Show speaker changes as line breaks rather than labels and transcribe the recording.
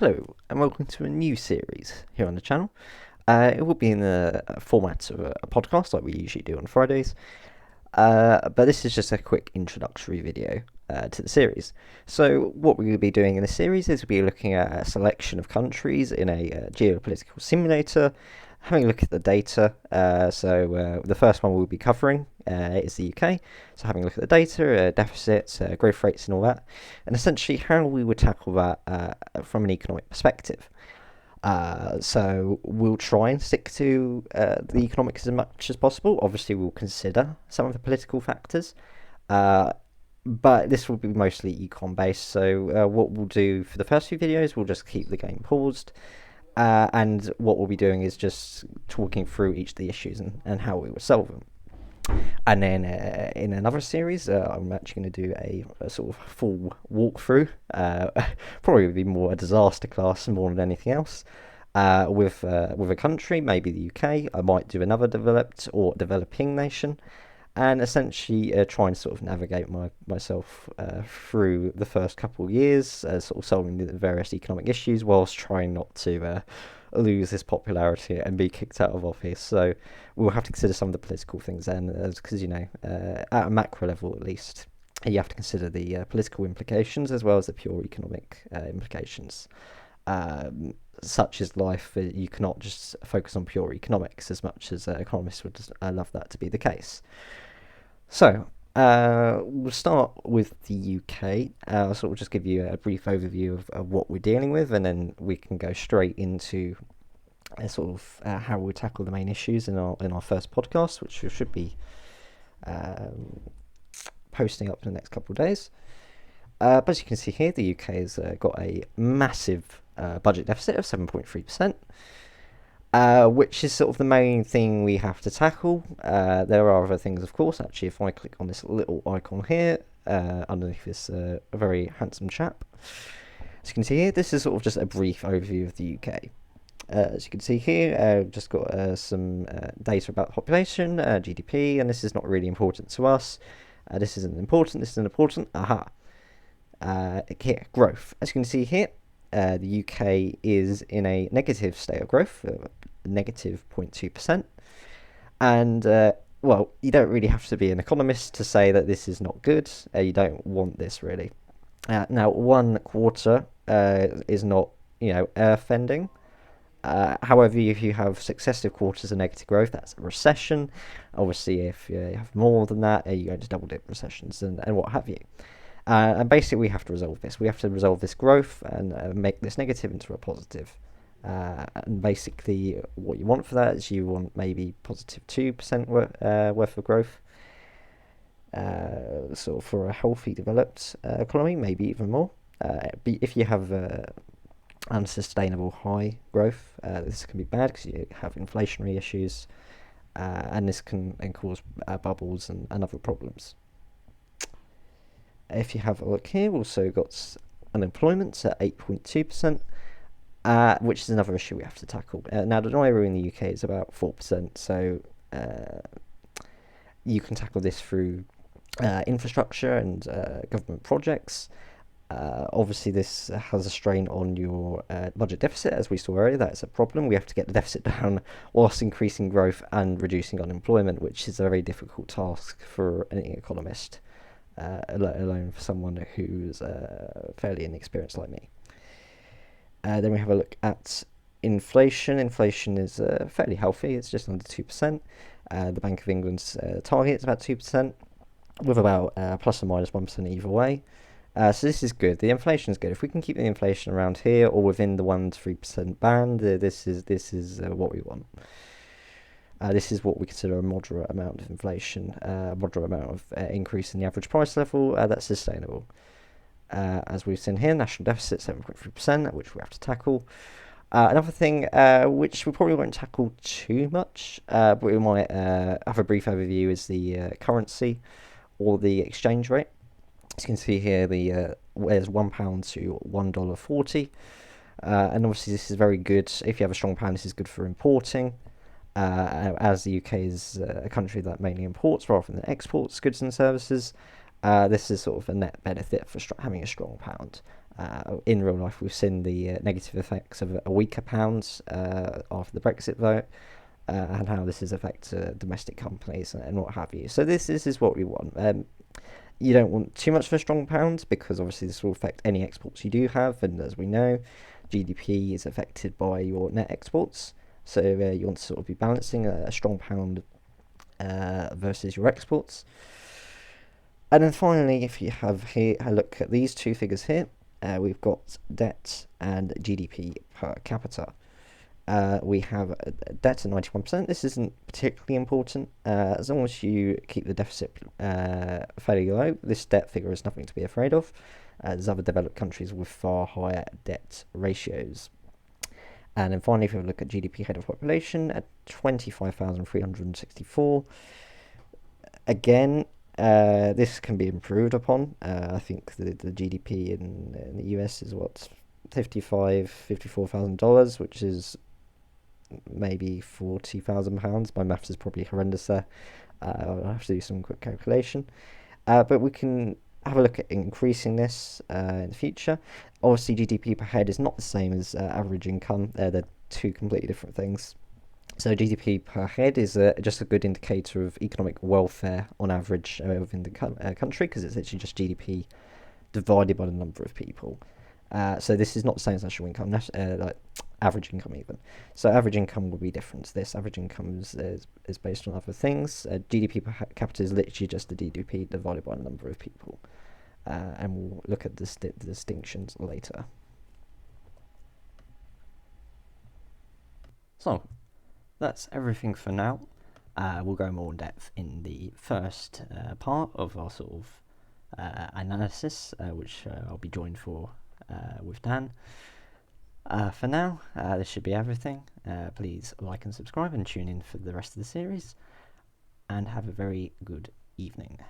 Hello, and welcome to a new series here on the channel. It will be in the format of a podcast like we usually do on Fridays, but this is just a quick introductory video to the series. So what we will be doing in the series is we'll be looking at a selection of countries in a geopolitical simulator, having a look at the data. So the first one we'll be covering is the UK. So having a look at the data, deficits, growth rates and all that, and essentially how we would tackle that from an economic perspective. So we'll try and stick to the economics as much as possible. Obviously we'll consider some of the political factors, but this will be mostly econ based. So what we'll do for the first few videos, we'll just keep the game paused. And what we'll be doing is just talking through each of the issues and how we would solve them. And then in another series, I'm actually going to do a sort of full walkthrough. Probably be more a disaster class more than anything else. With a country, maybe the UK. I might do another developed or developing nation, and essentially try and sort of navigate myself through the first couple of years, sort of solving the various economic issues, whilst trying not to lose this popularity and be kicked out of office. So we'll have to consider some of the political things then, because at a macro level at least, you have to consider the political implications as well as the pure economic implications. Such is life. You cannot just focus on pure economics as much as economists would love that to be the case. So we'll start with the UK. I'll sort of just give you a brief overview of what we're dealing with, and then we can go straight into sort of how we'll tackle the main issues in our first podcast, which we should be posting up in the next couple of days. But as you can see here, the UK has got a massive budget deficit of 7.3%. Which is sort of the main thing we have to tackle. There are other things, of course. Actually, if I click on this little icon here, underneath this a very handsome chap, as you can see here, this is sort of just a brief overview of the UK. As you can see here, just got some data about the population, GDP, and this is not really important to us. This isn't important. Aha. Here, growth. As you can see here, the UK is in a negative state of growth, negative 0.2%. And, well, you don't really have to be an economist to say that this is not good. You don't want this, really. Now, 1 quarter is not, earth-ending. However, if you have successive quarters of negative growth, that's a recession. Obviously, if you have more than that, you go into double-dip recessions and what have you. And basically, we have to resolve this. We have to resolve this growth and make this negative into a positive. And basically, what you want for that is you want maybe positive 2% worth of growth. Sort of for a healthy, developed economy, maybe even more. If you have unsustainable high growth, this can be bad because you have inflationary issues, and this can cause bubbles and other problems. If you have a look here, we've also got unemployment at 8.2%, which is another issue we have to tackle. Now, the NIRA in the UK is about 4%, so you can tackle this through infrastructure and government projects. Obviously, this has a strain on your budget deficit, as we saw earlier. That's a problem. We have to get the deficit down whilst increasing growth and reducing unemployment, which is a very difficult task for any economist. Let alone for someone who's fairly inexperienced like me. Then we have a look at inflation. Inflation is fairly healthy. It's just under 2%. The Bank of England's target is about 2%, with about plus or minus 1% either way. So this is good. The inflation is good. If we can keep the inflation around here or within the 1 to 3% band, this is what we want. This is what we consider a moderate amount of inflation, a moderate amount of increase in the average price level that's sustainable. As we've seen here, national deficit 7.3%, which we have to tackle. Another thing which we probably won't tackle too much, but we might have a brief overview, is the currency or the exchange rate. As you can see here, there's £1 to $1.40, and obviously this is very good. If you have a strong pound, this is good for importing. As the UK is a country that mainly imports rather than exports goods and services, this is sort of a net benefit for having a strong pound. In real life, we've seen the negative effects of a weaker pound after the Brexit vote, and how this has affected domestic companies and what have you. So this is what we want. You don't want too much of a strong pound, because obviously this will affect any exports you do have, and as we know, GDP is affected by your net exports. So you want to sort of be balancing a strong pound versus your exports. And then finally, if you have here a look at these two figures here, we've got debt and GDP per capita. We have a debt at 91%. This isn't particularly important. As long as you keep the deficit fairly low, this debt figure is nothing to be afraid of. There's other developed countries with far higher debt ratios. And then finally, if we look at GDP head of population at 25,364, again, this can be improved upon. I think the GDP in the US is what, $54,000, which is maybe £40,000. My maths is probably horrendous there. I'll have to do some quick calculation. But we can have a look at increasing this in the future. Obviously, GDP per head is not the same as average income. They're two completely different things. So GDP per head is just a good indicator of economic welfare on average within the country, because it's actually just GDP divided by the number of people. So this is not the same as national income, like average income even. So average income will be different to this. Average income is based on other things. GDP per capita is literally just the GDP divided by the number of people. And we'll look at the distinctions later. So that's everything for now. We'll go more in depth in the first part of our sort of analysis, which I'll be joined for with Dan. For now, this should be everything. Please like and subscribe and tune in for the rest of the series, and have a very good evening.